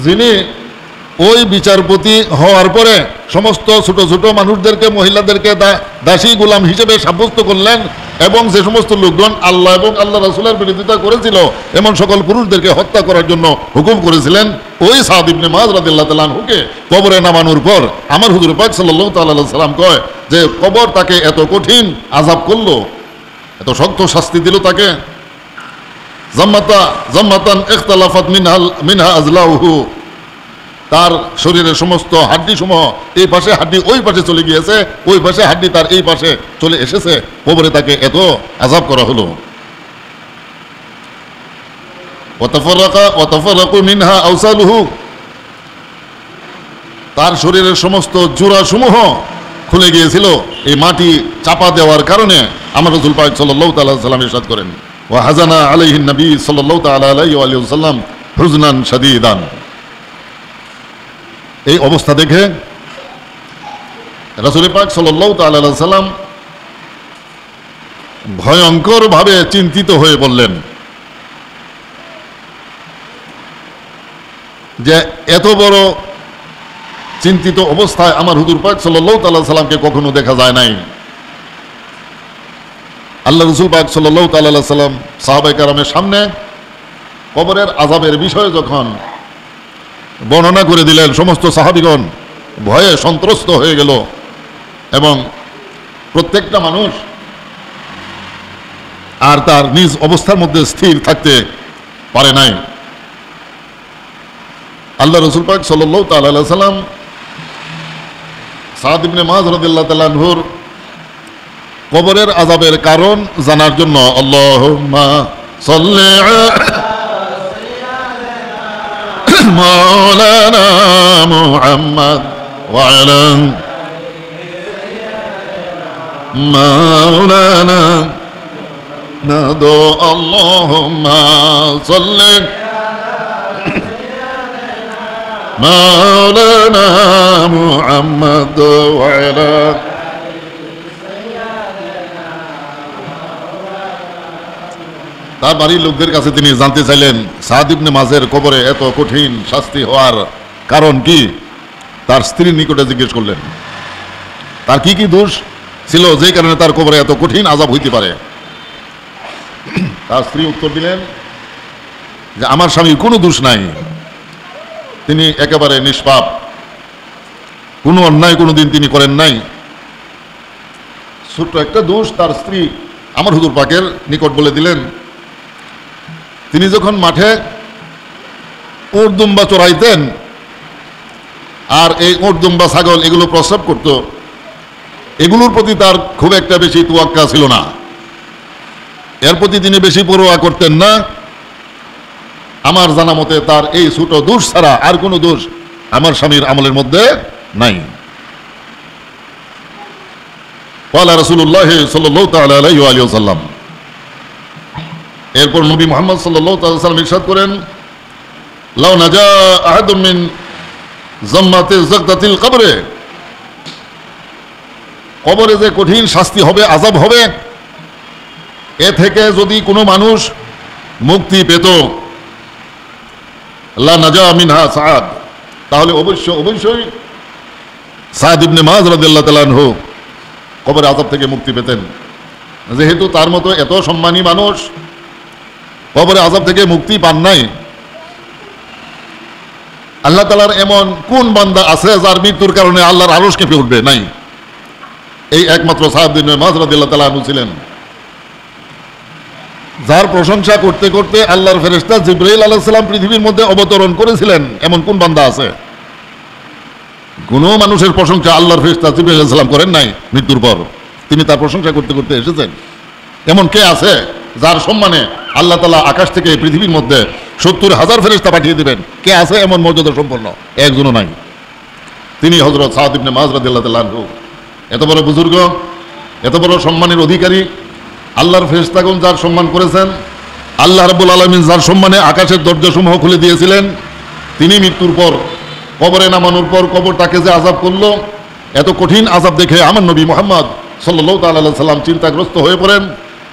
যিনি ওই বিচারপতি হওয়ার পরে সমস্ত ছোট ছোট মানুষদেরকে, মহিলাদেরকে দাসী গোলাম হিসেবে সাব্যস্ত করলেন, এবং যে সমস্ত লোকজন আল্লাহ এবং আল্লাহ রাসূলের বিরোধিতা করেছিল এমন সকল পুরুষদেরকে হত্যা করার জন্য হুকুম করেছিলেন, ওই সাদ ইবনে মুআয রাদিয়াল্লাহু তাআলা আনহুকে কবরে নামানোর পর আমার হুজুর পাক সাল্লাল্লাহু তাআলা আলাইহি সাল্লাম কয় যে কবর তাকে এত কঠিন আযাব করলো, এত শক্ত শাস্তি দিল তাকে, জাম্মাতান ইখতালাফাত মিনহা আজলাউহু, তার শরীরের সমস্ত হাড্ডি সমূহ এই পাশে হাড্ডি ওই পাশে চলে গিয়েছে, ওই পাশে হাড্ডি তার এই পাশে চলে এসেছে, কবরে তাকে এত আযাব করা হলো। ওয়াতাফারাকু মিনহা আওসালুহু, তার শরীরের সমস্ত জোড়াসমূহ খুলে গিয়েছিল এই মাটি চাপা দেওয়ার কারণে। আমার রাসূল পাক সাল্লাল্লাহু তাআলা আলাইহি ওয়াসাল্লাম ইরশাদ করেন, ওয়া হাজানা আলাইহিন নবী সাল্লাল্লাহু তাআলা আলাইহি ওয়াসাল্লাম হুজনান শাদীদান। এই অবস্থা দেখে রাসূল পাক সাল্লাল্লাহু তাআলা আলাইহি ওয়াসাল্লাম ভয়ঙ্করভাবে চিন্তিত হয়ে পড়লেন যে এত বড় চিন্তিত অবস্থায় আমার হুজুর পাক সাল্লাল্লাহু তাআলা আলাইহি ওয়াসাল্লামকে কখনো দেখা যায় নাই। আল্লাহ রাসূল পাক সাল্লাল্লাহু তাআলা আলাইহি ওয়াসাল্লাম সাহাবায়ে কেরামের সামনে কবরের আযাবের বিষয়ে যখন বর্ণনা করে দিলেন, সমস্ত সাহাবীগণ ভয়ে সন্ত্রস্ত হয়ে গেল এবং প্রত্যেকটা মানুষ আর তার নিজ অবস্থার মধ্যে স্থির থাকতে পারে নাই। আল্লাহ রাসূল পাক সাল্লাল্লাহু তাআলা আলাইহি ওয়াসাল্লাম সাদ ইবনে মুআয রাদিয়াল্লাহু তাআলা আনহুর কবরের আযাবের কারণ জানার জন্য আল্লাহুম্মা সাল্লি মাওলানা মুহাম্মদ ওয়া আলা মাওলানা নাদু আল্লাহুম্মা সাল্লি মাওলানা মুহাম্মদ ওয়া আলা। তার বাড়ির লোকদের কাছে তিনি জানতে চাইলেন সাদ ইবনে মুআযের কবরে এত কঠিন শাস্তি হওয়ার কারণ কি। তার স্ত্রীর নিকটে জিজ্ঞেস করলেন তার কি কি দোষ ছিল যে কারণে তার কবরে এত কঠিন আযাব হইতে পারে। তার স্ত্রী উত্তর দিলেন যে আমার স্বামীর কোনো দোষ নাই, তিনি একেবারে নিষ্পাপ, কোনো অন্যায় কোনোদিন তিনি করেন নাই। ছোট্ট একটা দোষ তার স্ত্রী আমার হুজুর পাকের নিকট বলে দিলেন, তিনি যখন মাঠে উট দুম্বা চড়াইতেন আর এই উট দুম্বা ছাগল এগুলো প্রস্রাব করত, এগুলোর প্রতি তার খুব একটা বেশি তোয়াক্কা ছিল না, এর প্রতি তিনি বেশি পরোয়া করতেন না। আমার জানা মতে তার এই ছোট দোষ ছাড়া আর কোনো দোষ আমার স্বামীর আমলের মধ্যে নাই। ওয়ালা রাসূলুল্লাহ সাল্লাল্লাহু তাআলা আলাইহি ওয়া সাল্লাম। এরপর নবী মুহাম্মদ সাল্লাল্লাহু তাআলা আলাইহি ওয়াসাল্লাম ইরশাদ করেন, লাউ নাজা আহাদুম মিন জাম্মাতি যাকদাতিল কবরে, কবরে যে কঠিন শাস্তি হবে, আযাব হবে, এ থেকে যদি কোনো মানুষ মুক্তি পেত, লা নাজা মিনহা সাদ, তাহলে অবশ্যই সাদ ইবনে মুআয রাদিয়াল্লাহু তাআলা আনহু কবরের আযাব থেকে মুক্তি পেতেন। যেহেতু তার মতো এত সম্মানী মানুষ কবরের আযাব থেকে মুক্তি পান নাই, আল্লাহ তাআলার এমন কোন বান্দা আছে যার মৃত্যুর কারণে আল্লাহর আরশ কেঁপে উঠবে? নাই। এই একমাত্র সাদ ইবনে মুআয রাদিয়াল্লাহু তাআলা আনহু ছিলেন, যার প্রশংসা করতে করতে আল্লাহর ফেরেশতা জিবরাইল আলাইহিস সালাম পৃথিবীর মধ্যে অবতরণ করেছিলেন। এমন কোন বান্দা আছে? কোন মানুষের প্রশংসা আল্লাহর ফেরেশতা জিবরাইল আলাইহিস সালাম করেন নাই মৃত্যুর পর, তিনি তার প্রশংসা করতে করতে এসেছেন। এমন কে আছে যার সম্মানে আল্লাহ তাআলা আকাশ থেকে পৃথিবীর মধ্যে ৭০,০০০ ফেরেশতা পাঠিয়ে দিবেন? কে আছে এমন মর্যাদা সম্পন্ন? একজনও নাই। তিনি হযরত সাদ ইবনে মুআয রাদিয়াল্লাহু তাআলা আনহু, এত বড় বুজুর্গ, এত বড় সম্মানের অধিকারী, আল্লাহর ফেরেশতাগণ যার সম্মান করেছেন, আল্লাহ রাব্বুল আলামিন যার সম্মানে আকাশের দরজাসমূহ খুলে দিয়েছিলেন, তিনি মৃত্যুর পর কবরে নামানোর পর কবর তাকে যে আযাব করলো, এত কঠিন আযাব দেখে আমার নবী মুহাম্মদ সাল্লাল্লাহু তাআলা আলাইহি সাল্লাম চিন্তাগ্রস্ত হয়ে পড়েন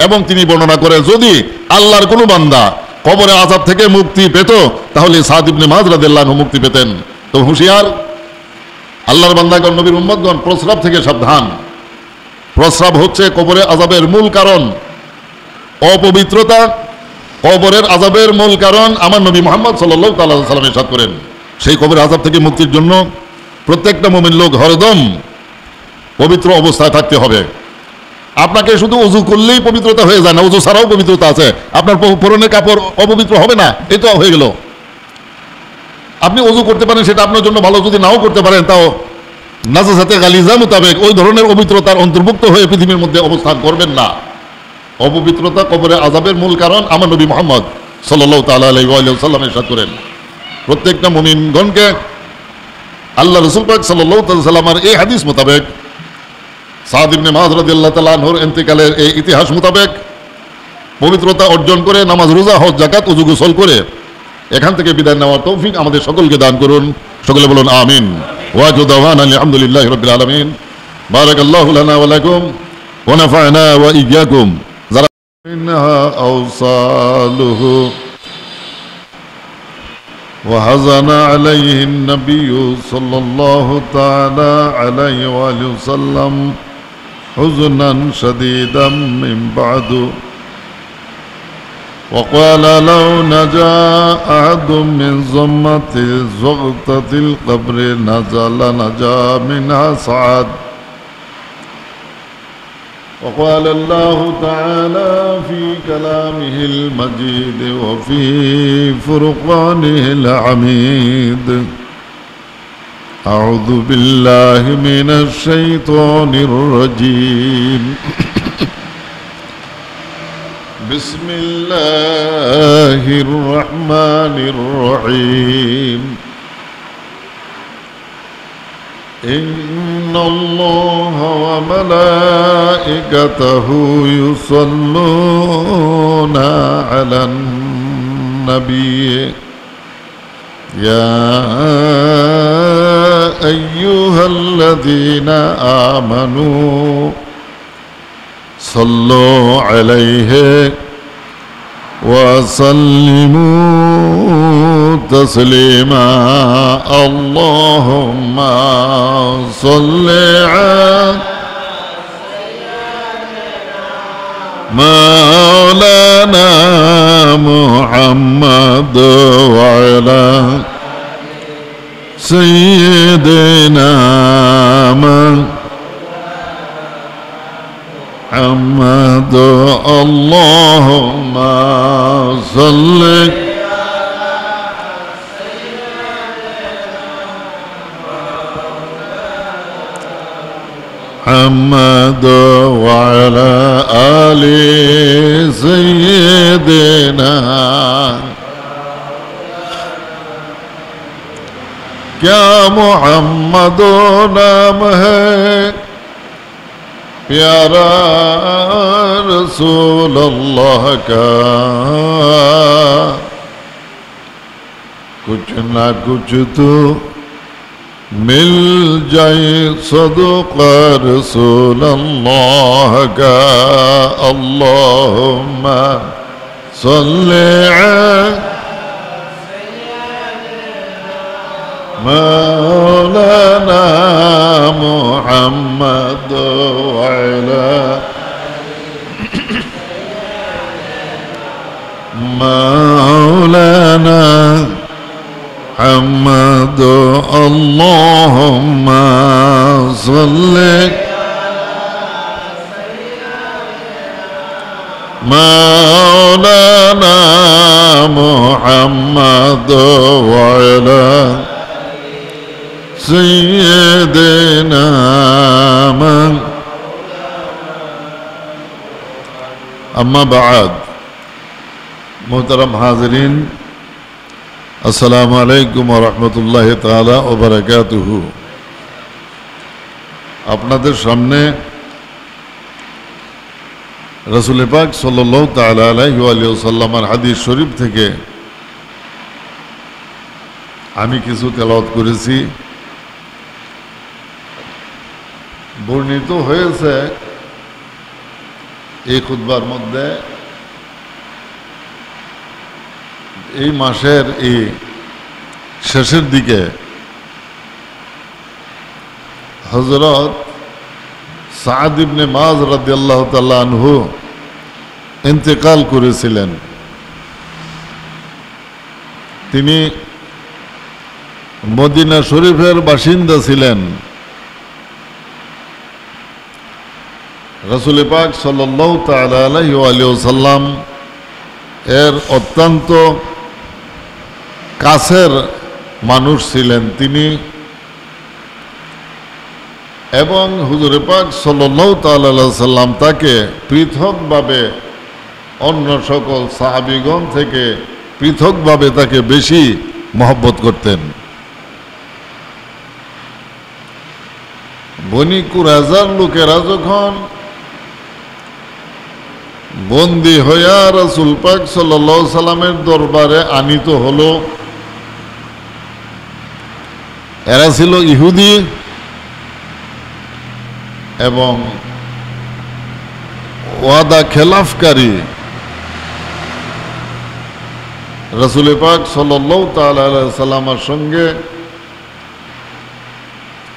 এবং তিনি বর্ণনা করেন, যদি আল্লাহর কোনো বান্দা কবরে আযাব থেকে মুক্তি পেত, তাহলে সাদ ইবনে মুআয রাদিয়াল্লাহু আনহু মুক্তি পেতেন। তো হুঁশিয়ার, আল্লাহর বান্দাগণ, নবীর উম্মতগণ, প্রস্রাব থেকে সাবধান। প্রস্রাব হচ্ছে কবরে আযাবের মূল কারণ। অপবিত্রতা কবরের আযাবের মূল কারণ। আমার নবী মুহাম্মদ সাল্লাল্লাহু তাআলা আলাইহি ওয়াসাল্লাম ইরশাদ করেন, সেই কবরের আযাব থেকে মুক্তির জন্য প্রত্যেকটা মুমিন লোক হরদম পবিত্র অবস্থায় থাকতে হবে। আপনাকে শুধু ওযু করলেই পবিত্রতা হয়ে যায় না, ওযু ছাড়াও পবিত্রতা আছে। আপনার পরনের কাপড় অপবিত্র হবে না, এই তো হয়ে গেল। আপনি ওযু করতে পারেন, সেটা আপনার জন্য ভালো। যদি নাও করতে পারেন, তাও নাজাসাতে গালিজা মোতাবেক ওই ধরনের অপবিত্রতার অন্তর্ভুক্ত হয়ে পৃথিবীর মধ্যে অবস্থান করবেন না। অপবিত্রতা কবরে আযাবের মূল কারণ। আমার নবী মুহাম্মদ সাল্লাল্লাহু তাআলা আলাইহি ওয়া সাল্লাম ইরশাদ করেন, প্রত্যেকটা মুমিনগণকে আল্লাহ রাসূল পাক সাল্লাল্লাহু তাআলা সাল্লামের এই হাদিস মোতাবেক, সাদ ইবনে মুআয রাদিয়াল্লাহু তাআলা আনহুর ইন্তেকালের এই ইতিহাস মোতাবেক পবিত্রতা অর্জন করে নামাজ, রোজা, হজ, যাকাত, ওযু, গোসল করে এখান থেকে বিদায় নেওয়ার তৌফিক আমাদের সকলকে দান করুন। সকলে বলুন আমিন। ওয়া আখিরু দাওয়ানা আলহামদুলিল্লাহি রাব্বিল আলামিন। বারাকাল্লাহু লানা ওয়া লাকুম ওয়া নাফা'না ওয়া ইয়্যাকুম। যারা মিনহা আওসালুহু ওয়া হাযানা আলাইহি an-নাবিয়্যু সাল্লাল্লাহু তাআলা আলাইহি ওয়া সাল্লাম হুজনান শাদীদাম মিন বা'দু وقال لو نجا أحد من ظمة زغطة القبر نجا منها سعد. وقال الله تعالى في كلامه المجيد وفي فرقانه الحميد: أعوذ بالله من الشيطان الرجيم. بسم الله الرحمن الرحيم. إن الله وملائكته يصلون على النبي يا أيها الذين آمنوا صلوا عليه وسلموا تسليما. اللهم صل على مولانا محمد وعلى سيدنا محمد. اللهم صل محمد وعلى آل سيدنا. क्या मोहम्मद नाम है प्यारा रसूल अल्लाह का, कुछ ना कुछ तो मिल जाए सदका रसूल अल्लाह का. अल्लाहुम्मा सल्ली अला मौलाना मुहम्मद वअला मौलाना मुहम्मद. अल्लाहुम्मा सल्ली मौलाना मुहम्मद वअला सय्यदना. अम्मा बाद, मोहतरम हाज़रीन, अस्सलामु अलैकुम व रहमतुल्लाहि ताला व बाराकातुहू। আপনাদের সামনে রাসূল পাক সাল্লাল্লাহু তাআলা আলাইহি ওয়া সাল্লামের হাদিস শরীফ থেকে আমি কিছু তেলাওয়াত করেছি। বর্ণিত হয়েছে এই খুতবার মধ্যে এই মাসের এই শেষের দিকে হযরত সাদ ইবনে মুআয রাদিয়াল্লাহু তাআলা আনহু ইন্তেকাল করেছিলেন। তিনি মদিনা শরীফের বাসিন্দা ছিলেন। রাসূল পাক সাল্লাল্লাহু তাআলা আলাইহি ওয়া সাল্লাম এর অত্যন্ত কাছের মানুষ ছিলেন তিনি, এবং হুজুর পাক সাল্লাল্লাহু তাআলা আলাইহি সাল্লাম তাকে পৃথকভাবে অন্য সকল সাহাবীগণ থেকে পৃথকভাবে তাকে বেশি মহব্বত করতেন। বনি কুরাইজার লোকেরা যখন বন্দী হইয়া রাসূল পাক সাল্লাল্লাহু আলাইহি সাল্লামের দরবারে আনিত হলো, এরা ছিল ইহুদি এবং ওয়াদা খেলাফকারী। রাসূল পাক সাল্লাল্লাহু তাআলা আলাইহি সাল্লামের সঙ্গে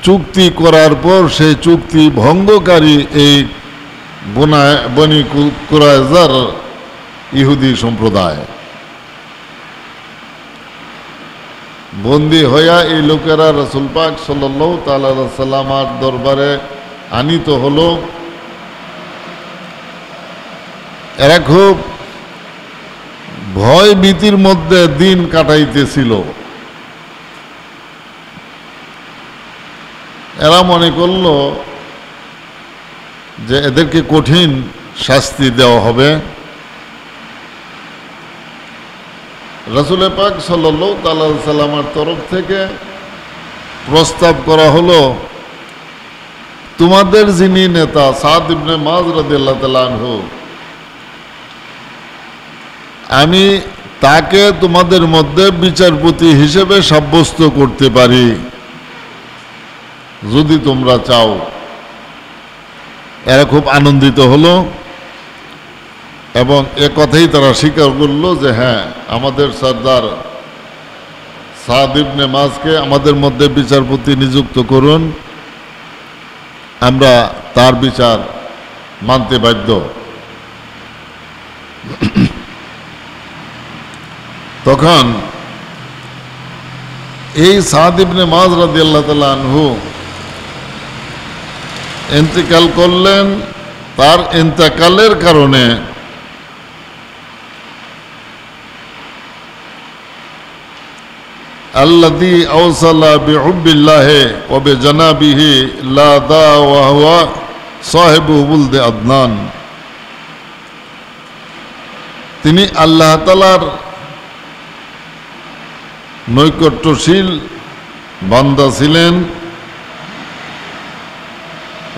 চুক্তি করার পর সেই চুক্তি ভঙ্গকারী এই বনি কুরাইজার ইহুদি সম্প্রদায় বন্দী হইয়া এই লোকেরা রাসূল পাক সাল্লাল্লাহু তাআলা আলাইহি সাল্লামের দরবারে আনিত হলো। এরা খুব ভয় ভীতির মধ্যে দিন কাটাইতেছিল। এরা মনে করল যে এদেরকে কঠিন শাস্তি দেওয়া হবে। রাসূল পাক সাল্লাল্লাহু তাআলা আলাইহি সাল্লামের তরফ থেকে প্রস্তাব করা হলো, তোমাদের যিনি নেতা সাদ ইবনে মুআয রাদিয়াল্লাহু তাআলা আনহু, আমি তাকে তোমাদের মধ্যে বিচারপতি হিসেবে সাব্যস্ত করতে পারি যদি তোমরা চাও। এরা খুব আনন্দিত হলো এবং এ কথাই তারা স্বীকার করল যে হ্যাঁ, আমাদের সরদার সাদ ইবনে মুআযকে আমাদের মধ্যে বিচারপতি নিযুক্ত করুন, আমরা তার বিচার মানতে বাধ্য। তখন এই সাদ ইবনে মুআয রাদিয়াল্লাহু তাআলা আনহু ইন্তেকাল করলেন। তার ইন্তেকালের কারণে আল্লাযী আওসালা বিহুব্বিল্লাহি ওয়া বিজানাবিহি লা দা ওয়া হুয়া সাহিবু বুলদ আদনান, তিনি আল্লাহ তাআলার নৈকট্যশীল বান্দা ছিলেন।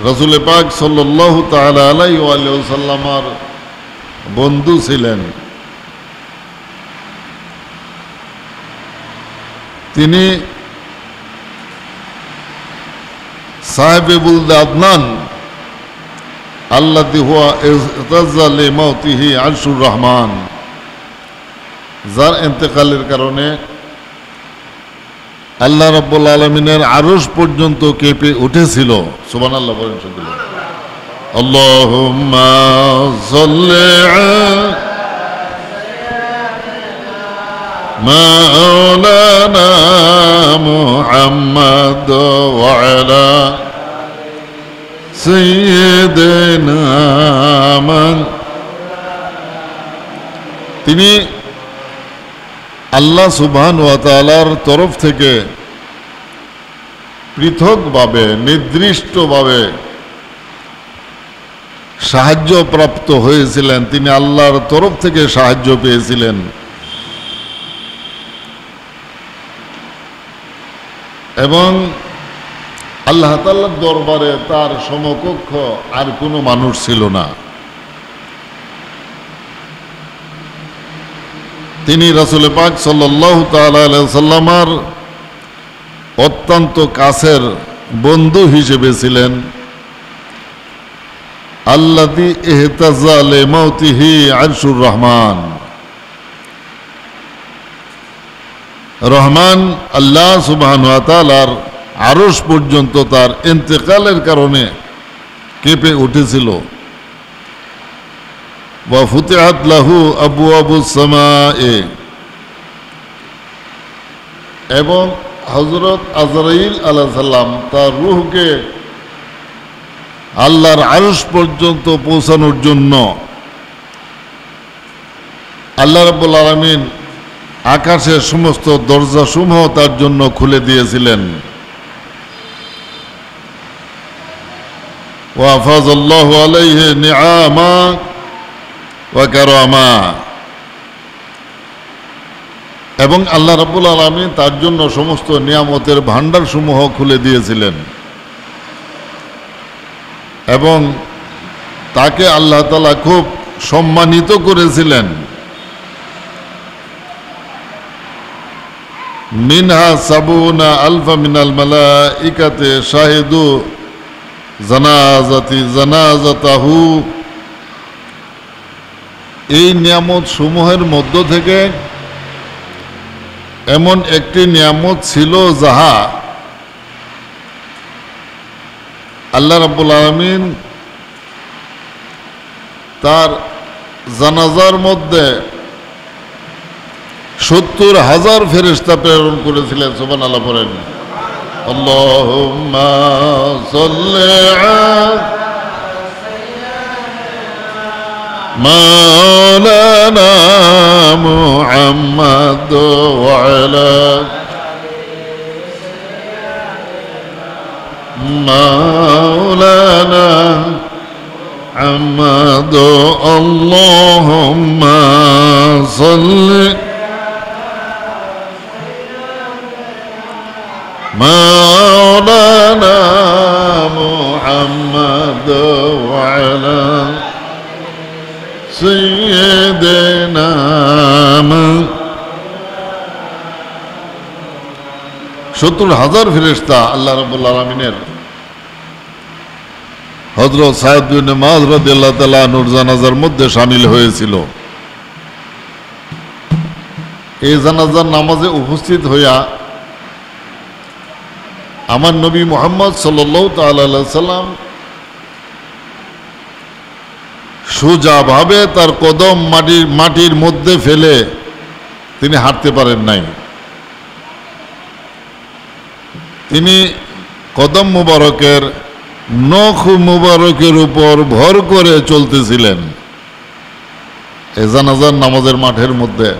রাসূল পাক সাল্লাল্লাহু তাআলা আলাইহি ওয়া সাল্লামের বন্ধু ছিলেন। তিনি সাহেবে বুলদ আদনান আল্লাযী হুয়া ইহতাজ্জা লিমাউতিহি আরশুর রহমান, যার ইন্তেকালের কারণে আল্লাহ রাব্বুল আলামিনের আরশ পর্যন্ত কেঁপে উঠেছিল। সুবহানাল্লাহ বলেন সকলে। আল্লাহুম্মা সাল্লি আলা মাওলানা মুহাম্মদ ওয়া আলা সাইয়্যিদিনা মান। তিনি আল্লাহ সুবহানাহু ওয়া তাআলার তরফ থেকে পৃথকভাবে নির্দিষ্টভাবে সাহায্য প্রাপ্ত হয়েছিলেন। তিনি আল্লাহর তরফ থেকে সাহায্য পেয়েছিলেন এবং আল্লাহ তাআলার দরবারে তার সমকক্ষ আর কোনো মানুষ ছিল না। তিনি রাসূল পাক সাল্লাল্লাহু তাআলা আলাইহি সাল্লামের অত্যন্ত কাছের বন্ধু হিসেবে ছিলেন। আল্লাযী ইহতাজ্জা লিমাউতিহি আরশুর রহমান, রহমান আল্লাহ সুবহানাহু ওয়া তাআলার আরশ পর্যন্ত তার ইন্তেকালের কারণে কেঁপে উঠেছিল। ওয়া ফুতিহাত লাহু আবওয়াবুস সামায়ে, এবং হযরত আজরাইল আলাইহিস সালাম তার রূহকে আল্লাহর আরশ পর্যন্ত পৌঁছানোর জন্য আল্লাহ রাব্বুল আলামিন আকাশের সমস্ত দরজাসমূহ তার জন্য খুলে দিয়েছিলেন। ওয়া ফাযাল্লাহু আলাইহি নিআমা ওয়া কারামা, এবং আল্লাহ রাব্বুল আলামিন তার জন্য সমস্ত নিয়ামতের ভান্ডারসমূহ খুলে দিয়েছিলেন, এবং তাকে আল্লাহ তাআলা খুব সম্মানিত করেছিলেন। মিনহা সাবুনা আলফা মিনাল মালাইকাতে শাহিদু জানাজাতাহু, এই নিয়ামত সমূহের মধ্য থেকে এমন একটি নিয়ামত ছিল যাহা আল্লাহ রাব্বুল আলামিন তার জানাজার মধ্যে 70,000 ফেরেশতা প্রেরণ করেছিলেন। সুবহানাল্লাহ বলেন। আল্লাহুম্মা সাল্লি আলা মাওলানা মুহাম্মাদ ওয়া আলা মাওলানা মুহাম্মাদ, আল্লাহুম্মা সাল্লি مولانا محمد وعلى سيدنا 70,000 ফেরেশতা আল্লাহ রাব্বুল আলামিনের হযরত সাদ বিন মুআয রাদিয়াল্লাহু তাআলা নূর জানাজার মধ্যে শামিল হয়েছিল। এই জানাজার নামাজে উপস্থিত হইয়া আমার নবী মুহাম্মদ সাল্লাল্লাহু তাআলা আলাইহি সাল্লাম সোজাভাবে তার কদম মাটির মধ্যে ফেলে তিনি হাঁটতে পারেন নাই। তিনি কদম মুবারকের নখ মুবারকের উপর ভর করে চলতেছিলেন এই জানাজার নামাজের মাঠের মধ্যে।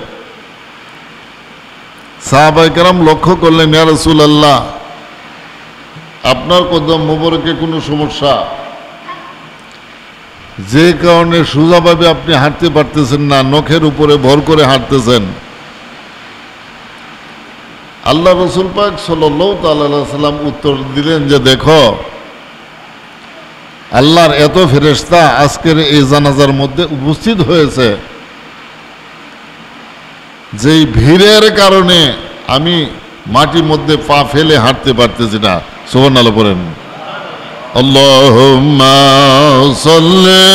সাহাবায়ে কেরাম লক্ষ্য করলেন, ইয়া রাসূলুল্লাহ, আপনার কদম মুবারকে কোনো সমস্যা, যে কারণে সোজাভাবে আপনি হাঁটতে পারতেছেন না, নখের উপরে ভর করে হাঁটতেছেন। আল্লাহ রাসূল পাক সাল্লাল্লাহু তাআলা আলাইহি সাল্লাম উত্তর দিলেন যে, দেখো, আল্লাহর এত ফেরেশতা আজকের এই জানাজার মধ্যে উপস্থিত হয়েছে, যেই ভিড়ের কারণে আমি মাটির মধ্যে পা ফেলে হাঁটতে পারতেছি না। সুবহানাল্লাহ বলেন। আল্লাহুম্মা সাল্লি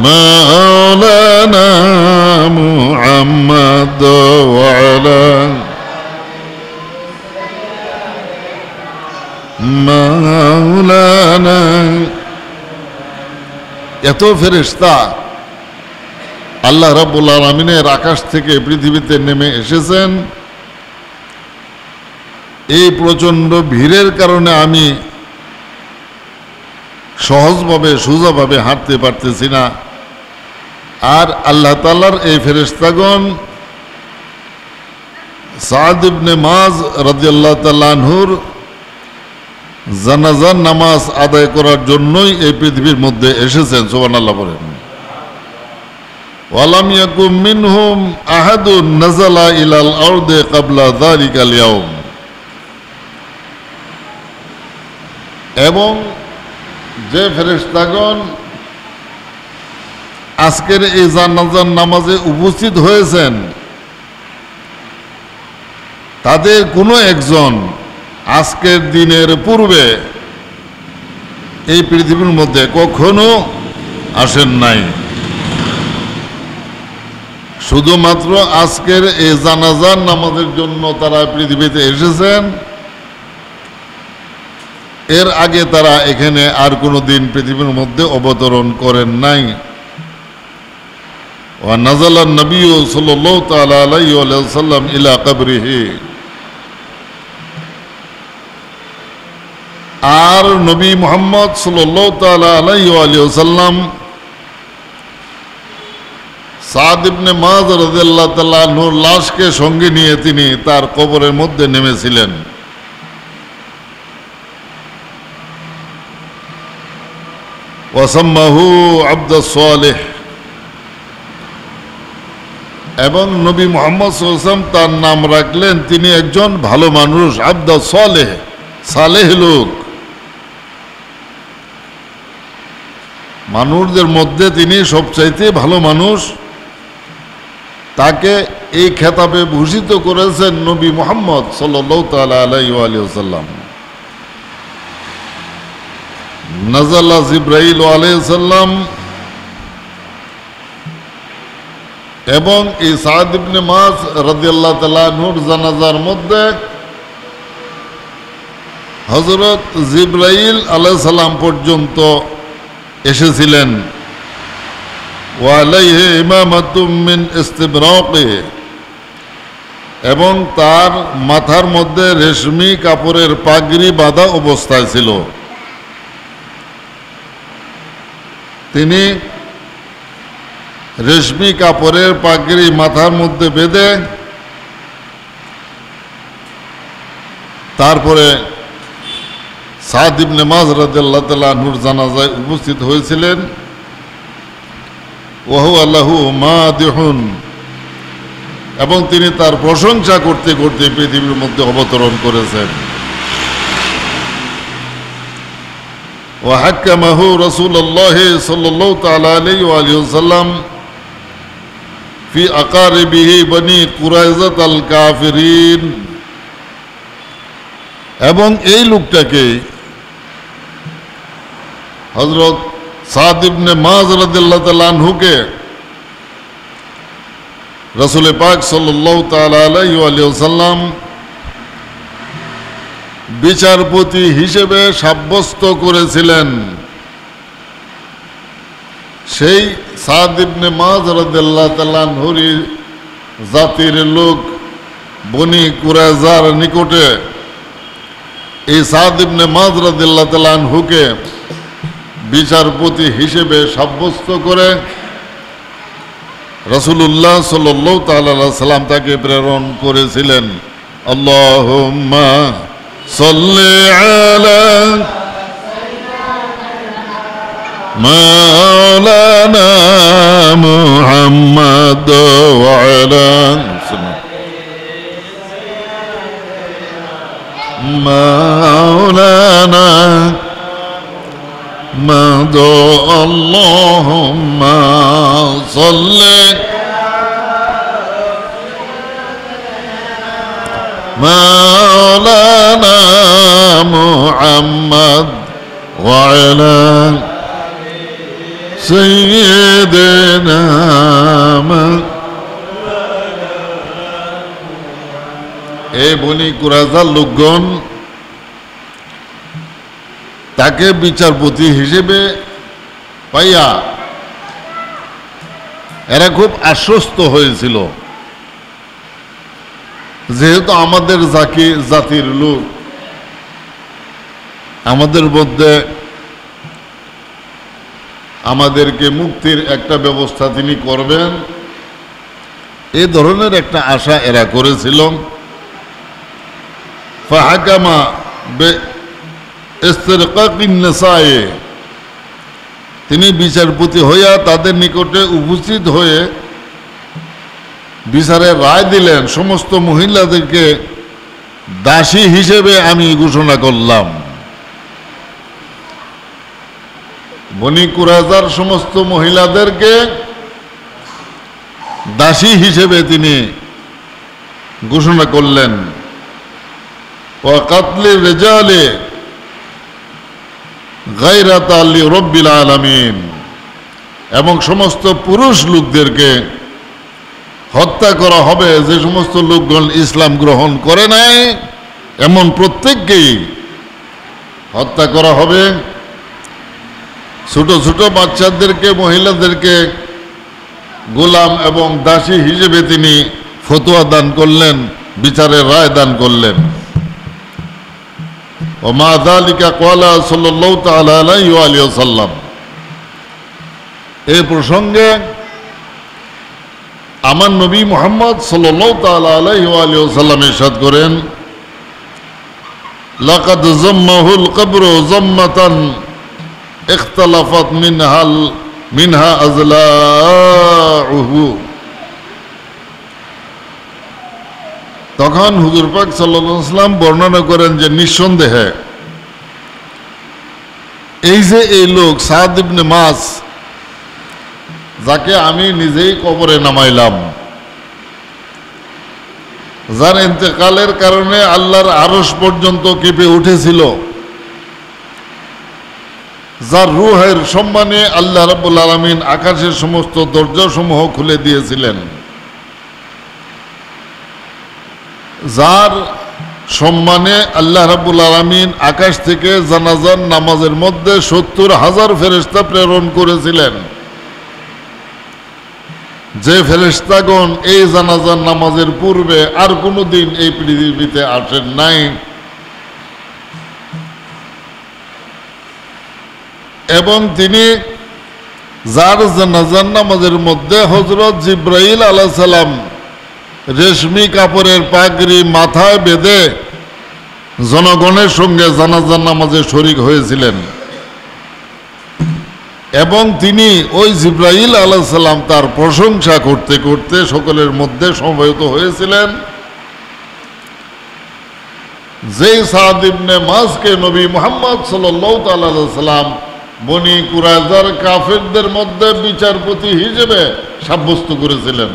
মাওলানা মুহাম্মাদ ওয়া আলা মাওলানা। এত ফেরেশতা আল্লাহ রাব্বুল আলামিনের আকাশ থেকে পৃথিবীতে নেমে এসেছেন। এই প্রচণ্ড ভিড়ের কারণে আমি সহজভাবে সোজাভাবে হাঁটতে পারতেছি না। আর আল্লাহ তাআলার এই ফেরেশতাগণ সাদ ইবনে মুআয রাদিয়াল্লাহু তাআলা আনহুর জানাজার নামাজ আদায় করার জন্যই এই পৃথিবীর মধ্যে এসেছেন। সুবহানাল্লাহ বলেন। ওয়ালাম ইয়াকুম মিনহুম আহাদুন নাযালা ইলাল আরদি ক্বাবলা যালিকাল ইয়াউম, এবং যে ফেরেশতাগণ আজকের এই জানাজার নামাজে উপস্থিত হয়েছেন, তাদের কোনো একজন আজকের দিনের পূর্বে এই পৃথিবীর মধ্যে কখনো আসেন নাই। শুধুমাত্র আজকের এই জানাজার নামাজের জন্য তারা পৃথিবীতে এসেছেন, এর আগে তারা এখানে আর কোনো দিন পৃথিবীর মধ্যে অবতরণ করেন নাই। ওয়া নাযালা নবী সাল্লাল্লাহু তাআলা আলাইহি ওয়া সাল্লাম ইলা কবরিহি, আর নবী মুহাম্মদ সাল্লাল্লাহু তাআলা আলাইহি ওয়া সাল্লাম সাদ ইবনে মুআয রাদিয়াল্লাহু তাআলা আনহুর লাশকে সঙ্গে নিয়ে তিনি তার কবরের মধ্যে নেমেছিলেন। ওয়াসাম্মাহু আবদুস সালেহ, এবং নবী মুহাম্মদ সাল্লাল্লাহু আলাইহি ওয়াসাল্লাম তার নাম রাখলেন তিনি একজন ভালো মানুষ, আবদুস সালেহ, সালেহ লোক। মানুষদের মধ্যে তিনি সবচাইতে ভালো মানুষ। তাকে এই খেতাবে ভূষিত করেছেন নবী মুহাম্মদ সাল্লাল্লাহু তাআলা আলাইহি ওয়া সাল্লাম। নাযালা জিবরাইল আলাইহিস সালাম এবং এই সাদ ইবনে মুআয রাদিয়াল্লাহু তাআলা আনহুর জানাজার মধ্যে হযরত জিবরাইল আলাইহিস সালাম পর্যন্ত এসেছিলেন। ওয়া আলাইহি ইমামাতুম মিন ইস্তিবরাকি, এবং তার মাথার মধ্যে রেশমি কাপড়ের পাগড়ি বাঁধা অবস্থায় ছিল। তিনি রেশমি কাপড়ের পাগড়ি মাথার মধ্যে বেঁধে তারপরে সাদ ইবনে মুআয রাদিয়াল্লাহু তাআলা আনহুর জানাজায় উপস্থিত হয়েছিলেন। ওয়া হুয়া লাহু মাদিহুন, এবং তিনি তার প্রশংসা করতে করতে পৃথিবীর মধ্যে অবতরণ করেছেন। ওয়া হাক্কামাহু রাসূলুল্লাহ সাল্লাল্লাহু তাআলা আলাইহি ওয়া সাল্লাম ফি আকারিবিহি বনি কুরাইজাত আল কাফিরিন, এবং এই লোকটাকে হযরত সাদ ইবনে মুআয রাদিয়াল্লাহু তাআলা আনহুকে রাসূল পাক সাল্লাল্লাহু তাআলা আলাইহি ওয়া সাল্লাম বিচারপতি হিসেবে সাব্যস্ত করেছিলেন। সেই সাদ ইবনে মুআয রাদিয়াল্লাহু তাআলা আনহুর জাতির লোক বনি কুরাইজার নিকটে এই সাদ ইবনে মুআয রাদিয়াল্লাহু তাআলা আনহুকে বিচারপতি হিসেবে সাব্যস্ত করে রাসূলুল্লাহ সাল্লাল্লাহু তাআলা আলাইহি সাল্লাম তাকে প্রেরণ করেছিলেন। আল্লাহুম্মা সাল্লি আলা মাওলানা মুহাম্মদ ওয়া আলা মাওলানা মাদো আল্লাহুম্মা সাল্লি মাওলানা মুহাম্মদ ওয়া আলা সাইয়্যিদিনা। এই বনি কুরাইজার লোকগণ তাকে বিচারপতি হিসেবে পাইয়া এরা খুব আশ্বস্ত হয়েছিল, যেহেতু আমাদের জাতির লোক, আমাদের মধ্যে আমাদেরকে মুক্তির একটা ব্যবস্থা তিনি করবেন, এই ধরনের একটা আশা এরা করেছিল। ফাহাকামা ইস্তিরকাকিন নিসায়ে, তিনি বিচারপতি হইয়া তাদের নিকটে উপস্থিত হয়ে বিচারের রায় দিলেন, সমস্ত মহিলাদেরকে দাসী হিসেবে আমি ঘোষণা করলাম। বনি কুরাইজার সমস্ত মহিলাদেরকে দাসী হিসেবে তিনি ঘোষণা করলেন। ওয়া কাতলি রিজালে গায়রাতা লিরাব্বিল আলামিন, এবং সমস্ত পুরুষ লোকদেরকে হত্যা করা হবে যে সমস্ত লোকগণ ইসলাম গ্রহণ করে নাই এমন প্রত্যেককেই হত্যা করা হবে। ছোট ছোট বাচ্চাদেরকে, মহিলাদেরকে গোলাম এবং দাসী হিসেবে তিনি ফতোয়া দান করলেন, বিচারের রায় দান করলেন। ওমা যালিকা ক্বালা সাল্লাল্লাহু তাআলা আলাইহি ওয়া আলিহি ওয়াসাল্লাম। এই প্রসঙ্গে আমার নবী মুহাম্মদ সাল্লাল্লাহু তাআলা আলাইহি ওয়া আলিহি ওয়াসাল্লাম ইরশাদ করেন, লাকাদ যাম্মাহুল কবরু যাম্মাতান ইখতালাফাত মিনহা আযলাউহু। তখন হুজুর পাক সাল্লাল্লাহু আলাইহি ওয়াসাল্লাম বর্ণনা করেন যে নিঃসন্দেহে এই যে এই লোক সাদ ইবনে মাস, যাকে আমি নিজেই কবরে নামাইলাম, যার ইন্তেকালের কারণে আল্লাহর আরশ পর্যন্ত কেঁপে উঠেছিল, যার রূহের সম্মানে আল্লাহ রাব্বুল আলামিন আকাশের সমস্ত দরজাসমূহ খুলে দিয়েছিলেন, যার সম্মানে আল্লাহ রাব্বুল আলামিন আকাশ থেকে জানাজার নামাজের মধ্যে 70,000 ফেরেশতা প্রেরণ করেছিলেন, যে ফেরেশতাগণ এই জানাজার নামাজের পূর্বে আর কোনোদিন এই পৃথিবীতে আসেন নাই, এবং তিনি যার জানাজার নামাজের মধ্যে হযরত জিবরাইল আলাইহিস সালাম রেশমি কাপড়ের পাগড়ি মাথায় বেঁধে জনগণের সঙ্গে জানাজার নামাজে শরীক হয়েছিলেন, এবং তিনি ওই জিবরাইল আলাইহিস সালাম তার প্রশংসা করতে করতে সকলের মধ্যে সমবেত হয়েছিলেন। যেই সাদ ইবনে মাসকে নবী মুহাম্মদ সাল্লাল্লাহু তাআলা আলাইহি সাল্লাম বনি কুরাইজার কাফেরদের মধ্যে বিচারপতি হিসেবে সাব্যস্ত করেছিলেন।